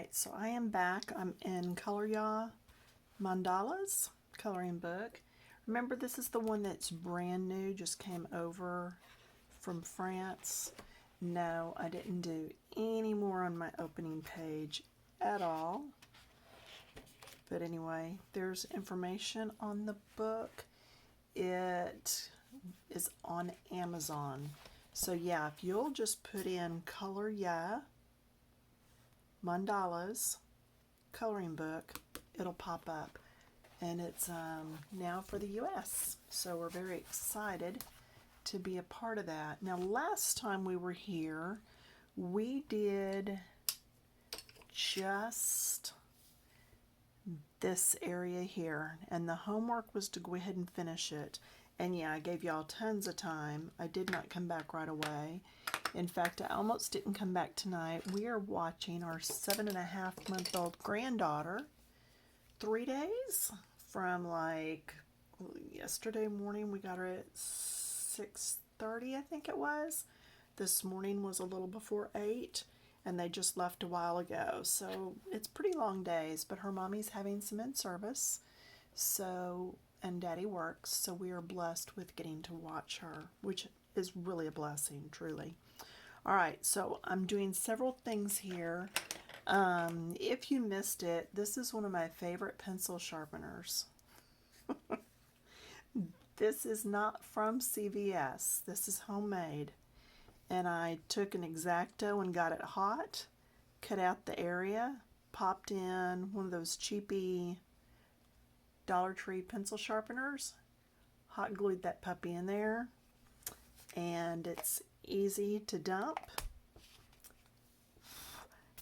Alright, so I am back. I'm in Colorya Mandalas coloring book. Remember, this is the one that's brand new, just came over from France. No, I didn't do any more on my opening page at all. But anyway, there's information on the book. It is on Amazon. So yeah, if you'll just put in Colorya Mandalas coloring book, it'll pop up, and it's now for the US, so we're very excited to be a part of that. Now, last time we were here, we did just this area here, and the homework was to go ahead and finish it. And yeah, I gave y'all tons of time. I did not come back right away. In fact, I almost didn't come back tonight. We are watching our 7.5-month-old granddaughter 3 days from like yesterday morning. We got her at 6:30, I think it was. This morning was a little before 8, and they just left a while ago. So it's pretty long days, but her mommy's having some in-service, so, and daddy works, so we are blessed with getting to watch her, which is really a blessing, truly. All right, so I'm doing several things here. If you missed it, this is one of my favorite pencil sharpeners. This is not from CVS. This is homemade. And I took an X-Acto and got it hot, cut out the area, popped in one of those cheapy Dollar Tree pencil sharpeners, hot glued that puppy in there, and it's easy to dump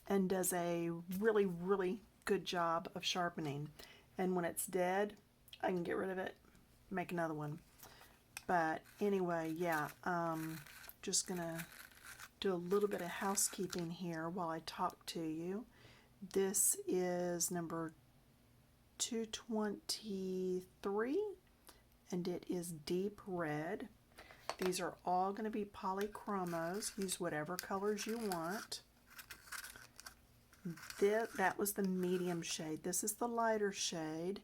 and does a really, really good job of sharpening. And when it's dead, I can get rid of it, make another one. But anyway, yeah, just gonna do a little bit of housekeeping here while I talk to you. This is number 223, and it is deep red. These are all going to be Polychromos. Use whatever colors you want. That was the medium shade. This is the lighter shade.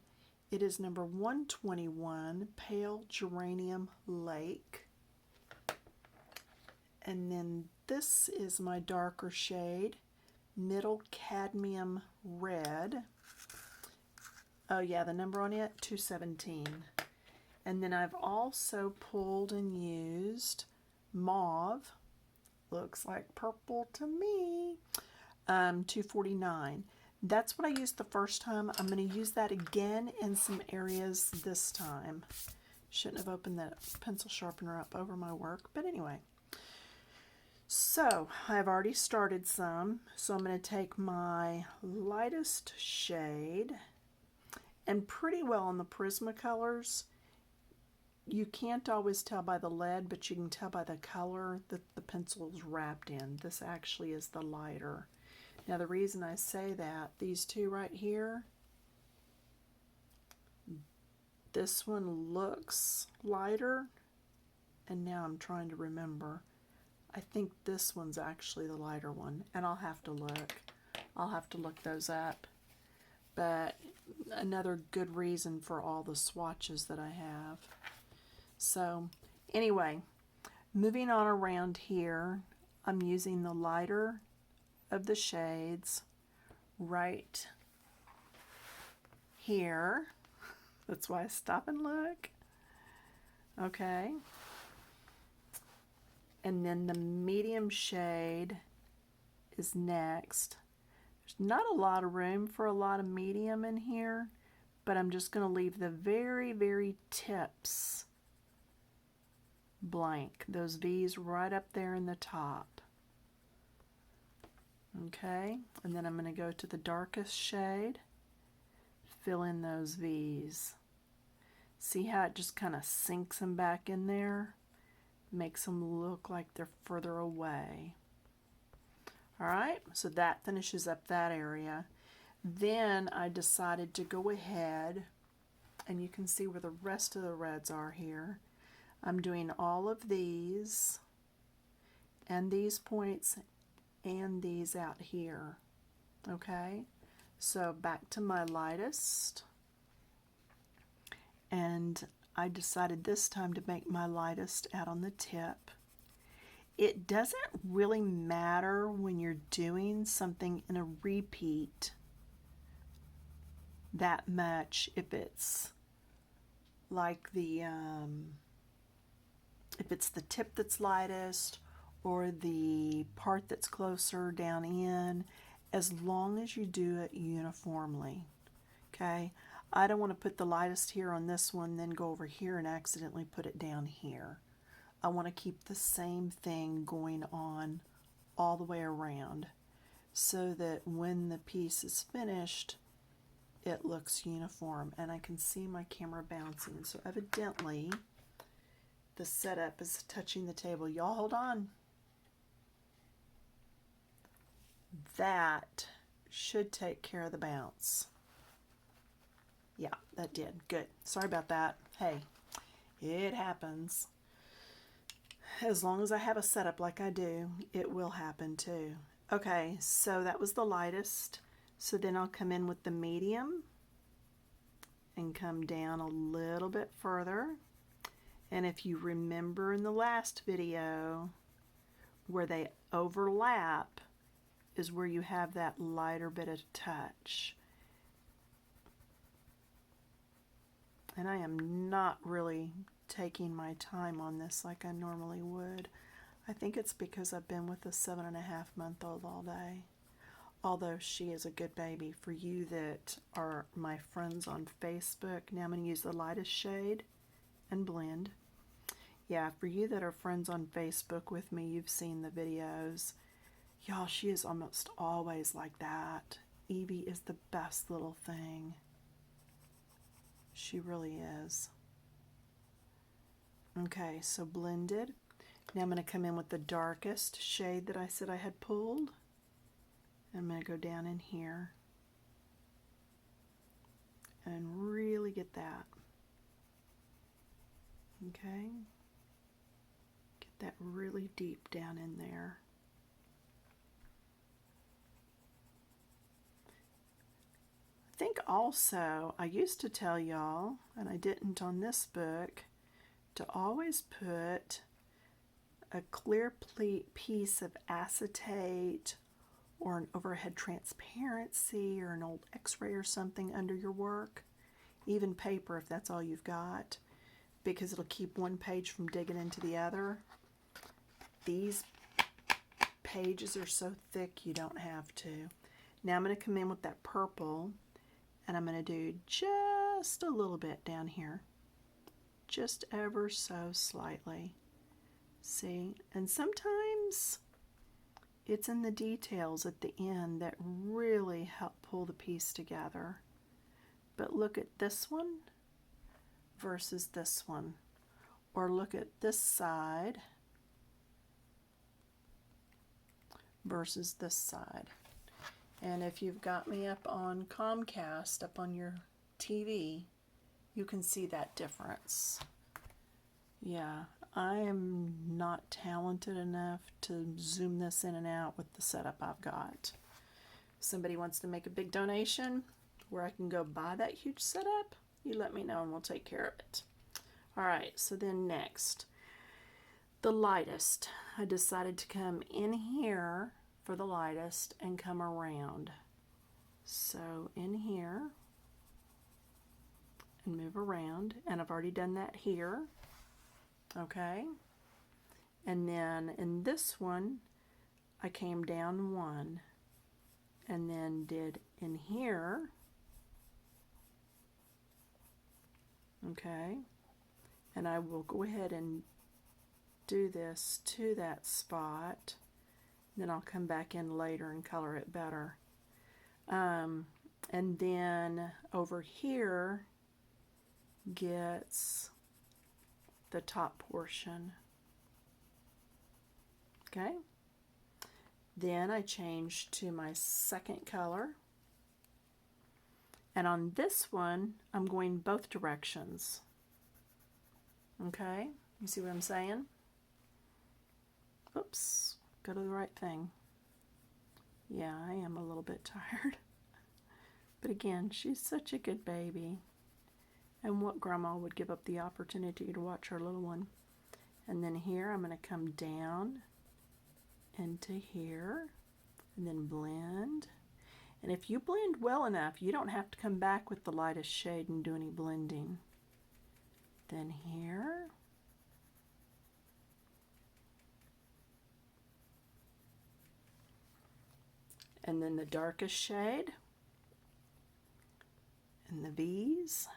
It is number 121, Pale Geranium Lake. And then this is my darker shade, Middle Cadmium Red. Oh yeah, the number on it, 217. And then I've also pulled and used mauve, looks like purple to me, 249. That's what I used the first time. I'm going to use that again in some areas this time. Shouldn't have opened that pencil sharpener up over my work, but anyway. So I've already started some, so I'm going to take my lightest shade, and pretty well on the Prismacolors. You can't always tell by the lead, but you can tell by the color that the pencil is wrapped in. This actually is the lighter. Now the reason I say that, these two right here, this one looks lighter, and now I'm trying to remember. I think this one's actually the lighter one, and I'll have to look. I'll have to look those up. But another good reason for all the swatches that I have. So anyway, moving on around here, I'm using the lighter of the shades right here. That's why I stop and look. Okay. And then the medium shade is next. There's not a lot of room for a lot of medium in here, but I'm just going to leave the very, very tips blank. Those V's right up there in the top. Okay, and then I'm going to go to the darkest shade, fill in those V's. See how it just kind of sinks them back in there? Makes them look like they're further away. Alright, so that finishes up that area. Then I decided to go ahead, and you can see where the rest of the reds are here. I'm doing all of these and these points and these out here. Okay, so back to my lightest, and I decided this time to make my lightest out on the tip. It doesn't really matter when you're doing something in a repeat that much if it's like if it's the tip that's lightest or the part that's closer down in, as long as you do it uniformly. Okay, I don't want to put the lightest here on this one, then go over here and accidentally put it down here. I want to keep the same thing going on all the way around so that when the piece is finished, it looks uniform. And I can see my camera bouncing, so evidently the setup is touching the table. Y'all hold on. That should take care of the bounce. Yeah, that did. Good. Sorry about that. Hey, it happens. As long as I have a setup like I do, it will happen too. Okay, so that was the lightest. So then I'll come in with the medium and come down a little bit further. And if you remember in the last video, where they overlap is where you have that lighter bit of touch. And I am not really taking my time on this like I normally would. I think it's because I've been with a 7.5-month-old all day. Although she is a good baby. For you that are my friends on Facebook, now I'm going to use the lightest shade and blend. Yeah, for you that are friends on Facebook with me, you've seen the videos. Y'all, she is almost always like that. Evie is the best little thing. She really is. Okay, so blended. Now I'm going to come in with the darkest shade that I said I had pulled. I'm going to go down in here and really get that. Okay. Get that really deep down in there. I think also, I used to tell y'all, and I didn't on this book, to always put a clear piece of acetate or an overhead transparency or an old x-ray or something under your work, even paper if that's all you've got, because it'll keep one page from digging into the other. These pages are so thick you don't have to. Now I'm going to come in with that purple, and I'm going to do just a little bit down here, just ever so slightly. See, and sometimes it's in the details at the end that really help pull the piece together. But look at this one versus this one, or look at this side versus this side. And if you've got me up on Comcast, up on your TV, you can see that difference. Yeah, I am not talented enough to zoom this in and out with the setup I've got. If somebody wants to make a big donation where I can go buy that huge setup, you let me know and we'll take care of it. Alright, so then next, the lightest. I decided to come in here for the lightest and come around. So in here and move around, and I've already done that here. Okay, and then in this one I came down one and then did in here. Okay, and I will go ahead and do this to that spot, then I'll come back in later and color it better. And then over here gets the top portion. Okay, then I change to my second color, and on this one I'm going both directions. Okay, you see what I'm saying? Oops, go to the right thing. Yeah, I am a little bit tired. But again, she's such a good baby. And what grandma would give up the opportunity to watch her little one? And then here I'm going to come down into here and then blend. And if you blend well enough, you don't have to come back with the lightest shade and do any blending. Then here. And then the darkest shade. And the V's.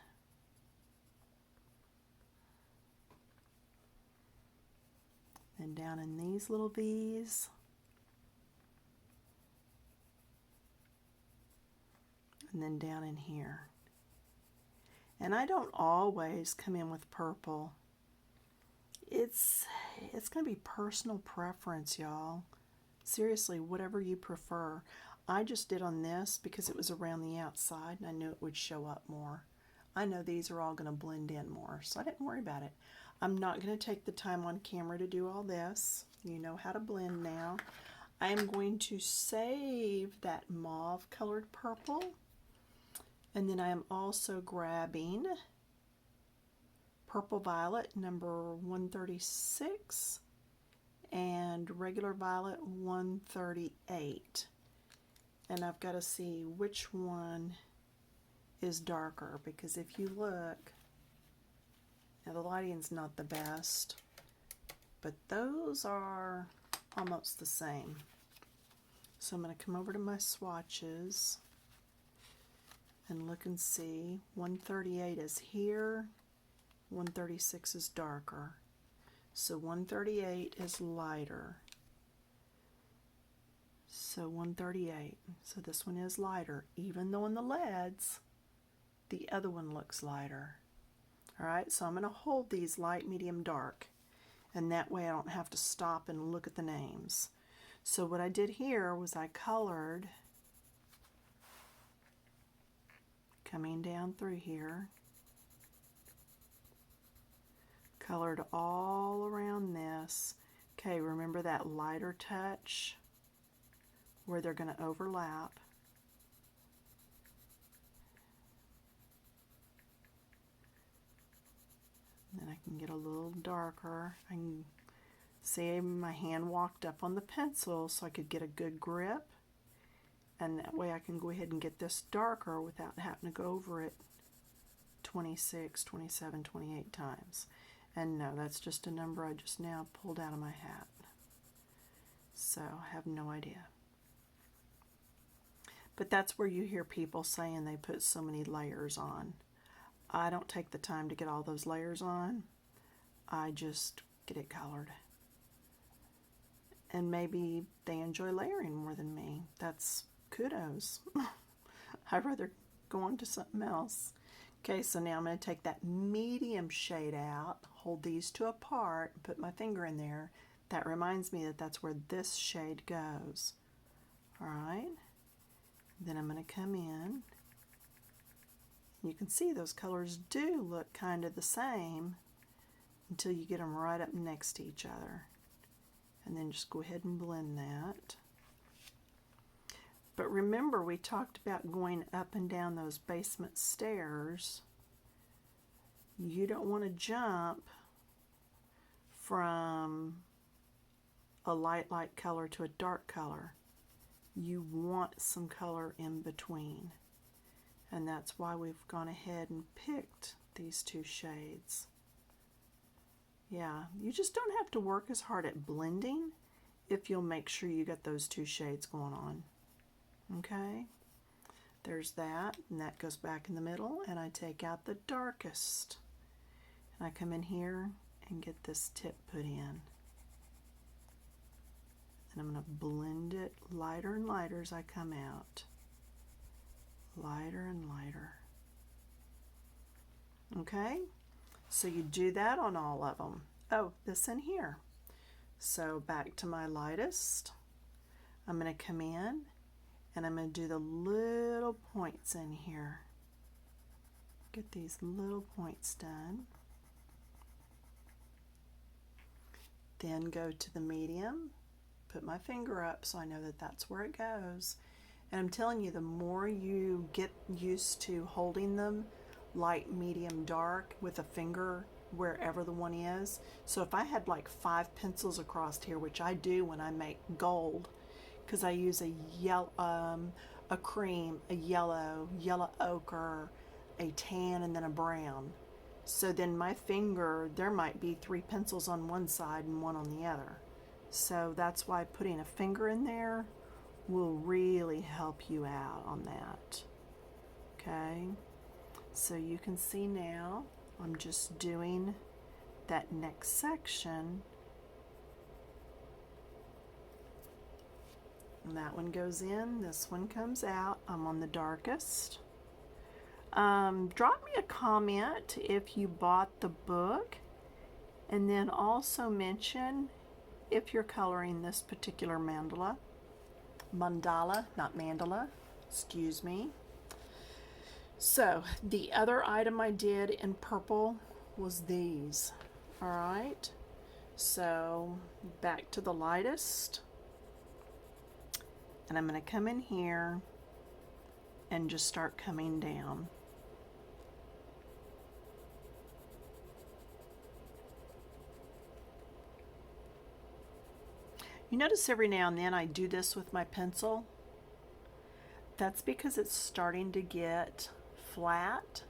And down in these little V's. And then down in here. And I don't always come in with purple. It's going to be personal preference, y'all. Seriously, whatever you prefer. I just did on this because it was around the outside and I knew it would show up more. I know these are all going to blend in more, so I didn't worry about it. I'm not going to take the time on camera to do all this. You know how to blend now. I am going to save that mauve colored purple. And then I am also grabbing Purple Violet number 136 and regular violet 138. And I've got to see which one is darker, because if you look, now the lighting's not the best, but those are almost the same. So I'm going to come over to my swatches and look and see. 138 is here, 136 is darker. So 138 is lighter. So 138. So this one is lighter, even though in the leads, the other one looks lighter. All right, so I'm going to hold these light, medium, dark, and that way I don't have to stop and look at the names. So what I did here was I colored, coming down through here, colored all around this. Okay, remember that lighter touch where they're going to overlap. And then I can get a little darker. I can see my hand walked up on the pencil so I could get a good grip. And that way I can go ahead and get this darker without having to go over it 26, 27, 28 times. And no, that's just a number I just now pulled out of my hat. So I have no idea. But that's where you hear people saying they put so many layers on. I don't take the time to get all those layers on. I just get it colored. And maybe they enjoy layering more than me. That's kudos. I'd rather go on to something else. Okay, so now I'm going to take that medium shade out, hold these two apart, and put my finger in there. That reminds me that that's where this shade goes. All right. Then I'm going to come in. You can see those colors do look kind of the same until you get them right up next to each other. And then just go ahead and blend that. But remember, we talked about going up and down those basement stairs. You don't want to jump from a light color to a dark color. You want some color in between. And that's why we've gone ahead and picked these two shades. Yeah, you just don't have to work as hard at blending if you'll make sure you got those two shades going on. Okay, there's that, and that goes back in the middle, and I take out the darkest. And I come in here and get this tip put in. And I'm going to blend it lighter and lighter as I come out. Lighter and lighter. Okay, so you do that on all of them. Oh, this in here. So back to my lightest. I'm going to come in and I'm going to do the little points in here. Get these little points done. Then go to the medium put my finger up so I know that that's where it goes. And I'm telling you, the more you get used to holding them light, medium, dark with a finger wherever the one is. So if I had like 5 pencils across here, which I do when I make gold, because I use a yellow, a cream, a yellow ochre, a tan, and then a brown. So then my finger, there might be 3 pencils on one side and 1 on the other. So that's why putting a finger in there will really help you out on that. Okay, so you can see now I'm just doing that next section. And that one goes in, this one comes out. I'm on the darkest. Drop me a comment if you bought the book, and then also mention if you're coloring this particular mandala, not mandala, excuse me. So the other item I did in purple was these. All right, so back to the lightest, and I'm going to come in here and just start coming down. You notice every now and then I do this with my pencil. That's because it's starting to get flat,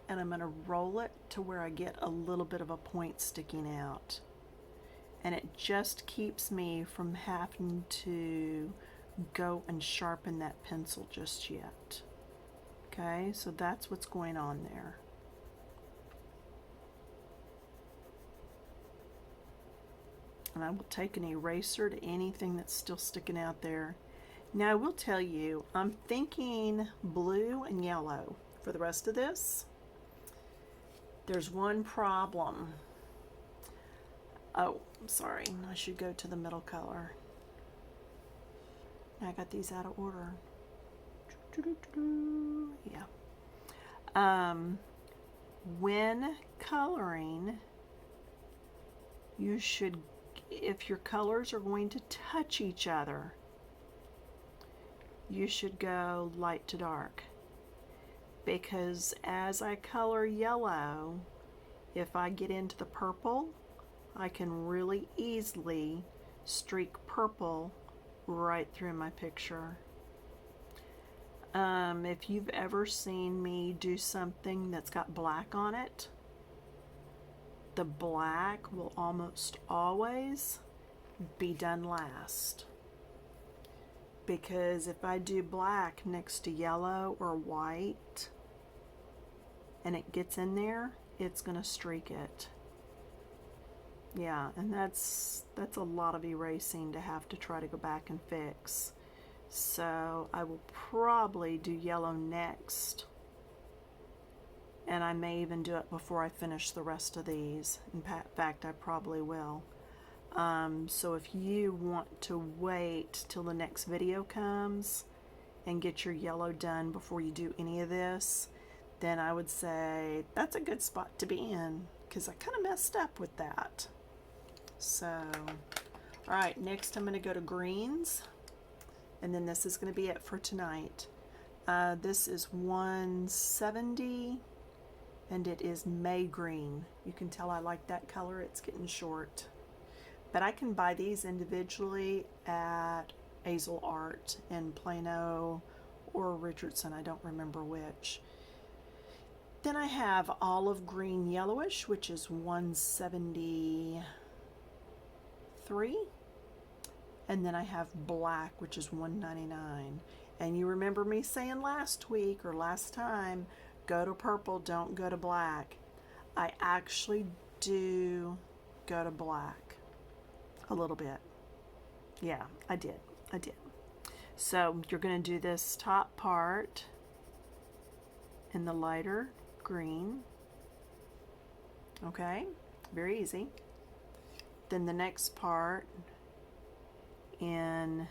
and I'm going to roll it to where I get a little bit of a point sticking out. And it just keeps me from having to go and sharpen that pencil just yet. Okay, so that's what's going on there. And I will take an eraser to anything that's still sticking out there. Now I will tell you, I'm thinking blue and yellow for the rest of this. There's one problem. Oh, I'm sorry, I should go to the middle color. I got these out of order. Yeah. When coloring, you should, if your colors are going to touch each other, you should go light to dark. Because as I color yellow, if I get into the purple, I can really easily streak purple right through my picture. If you've ever seen me do something that's got black on it, the black will almost always be done last. Because if I do black next to yellow or white and it gets in there, it's going to streak it. Yeah, and that's a lot of erasing to have to try to go back and fix. So I will probably do yellow next, and I may even do it before I finish the rest of these. In fact, I probably will. So if you want to wait till the next video comes and get your yellow done before you do any of this, then I would say that's a good spot to be in, because I kind of messed up with that. So, all right, next I'm going to go to greens, and then this is going to be it for tonight. This is 170, and it is May green. You can tell I like that color. It's getting short. But I can buy these individually at Hazel Art in Plano or Richardson. I don't remember which. Then I have olive green yellowish, which is 173. And then I have black, which is 199. And you remember me saying last week or last time, go to purple, don't go to black. I actually do go to black. A little bit. Yeah, I did. So you're going to do this top part in the lighter green. Okay, very easy. Then the next part in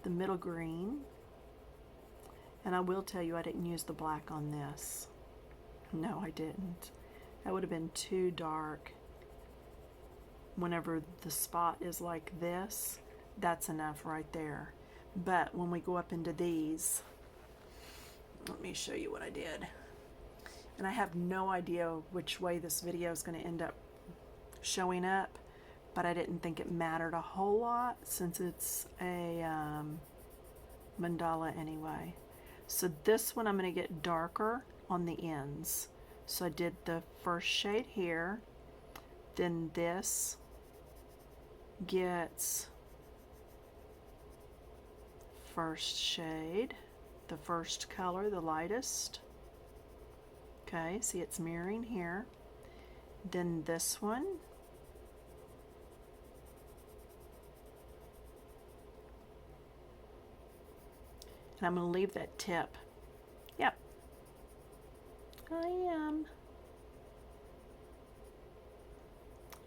the middle green. And I will tell you, I didn't use the black on this. No, I didn't. That would have been too dark. whenever the spot is like this, that's enough right there. But when we go up into these, let me show you what I did. And I have no idea which way this video is going to end up showing up, but I didn't think it mattered a whole lot since it's a mandala anyway. So this one I'm going to get darker on the ends. So I did the first shade here, then this gets first shade, the first color, the lightest. Okay, see it's mirroring here. Then this one. And I'm going to leave that tip. Yep, I am.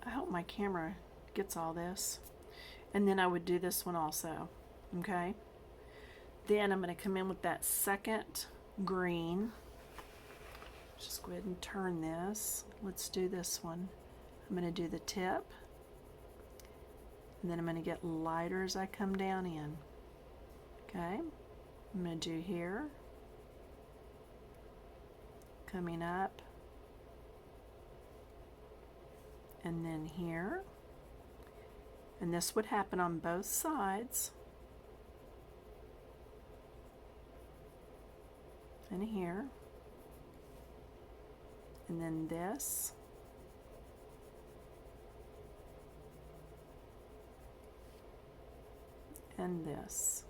I hope my camera gets all this. And then I would do this one also. Okay. Then I'm going to come in with that second green. Just go ahead and turn this. Let's do this one. I'm going to do the tip. And then I'm going to get lighter as I come down in. Okay. I'm going to do here. Coming up. And then here. And this would happen on both sides. And here. And then this. And this.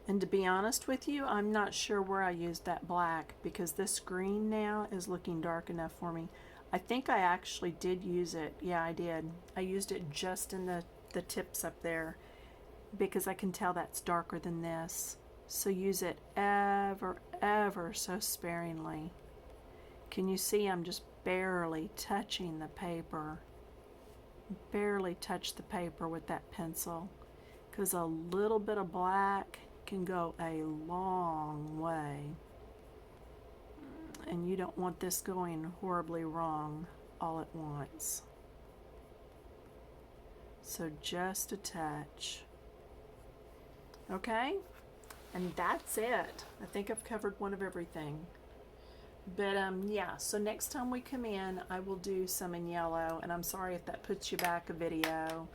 And to be honest with you, I'm not sure where I used that black because this green now is looking dark enough for me. I think I actually did use it. Yeah, I did. I used it just in the tips up there because I can tell that's darker than this. So use it ever so sparingly. Can you see I'm just barely touching the paper? Barely touch the paper with that pencil because a little bit of black can go a long way. And you don't want this going horribly wrong all at once. So just a touch. Okay? And that's it. I think I've covered one of everything. But yeah, so next time we come in, I will do some in yellow. And I'm sorry if that puts you back a video.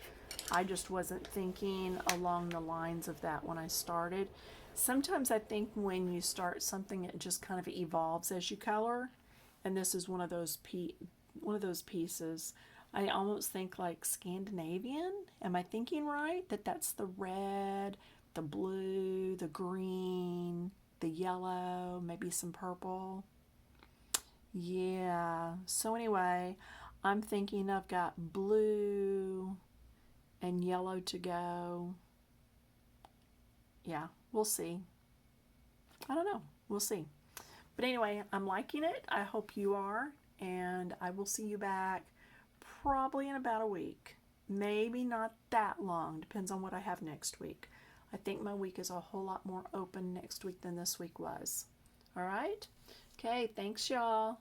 I just wasn't thinking along the lines of that when I started. Sometimes I think when you start something, it just kind of evolves as you color. And this is one of those pieces. I almost think like Scandinavian. Am I thinking right? That's the red, the blue, the green, the yellow, maybe some purple. Yeah. So anyway, I'm thinking I've got blue and yellow to go. Yeah, we'll see. I don't know. We'll see. But anyway, I'm liking it. I hope you are. And I will see you back probably in about a week. Maybe not that long. Depends on what I have next week. I think my week is a whole lot more open next week than this week was. All right? Okay, thanks, y'all.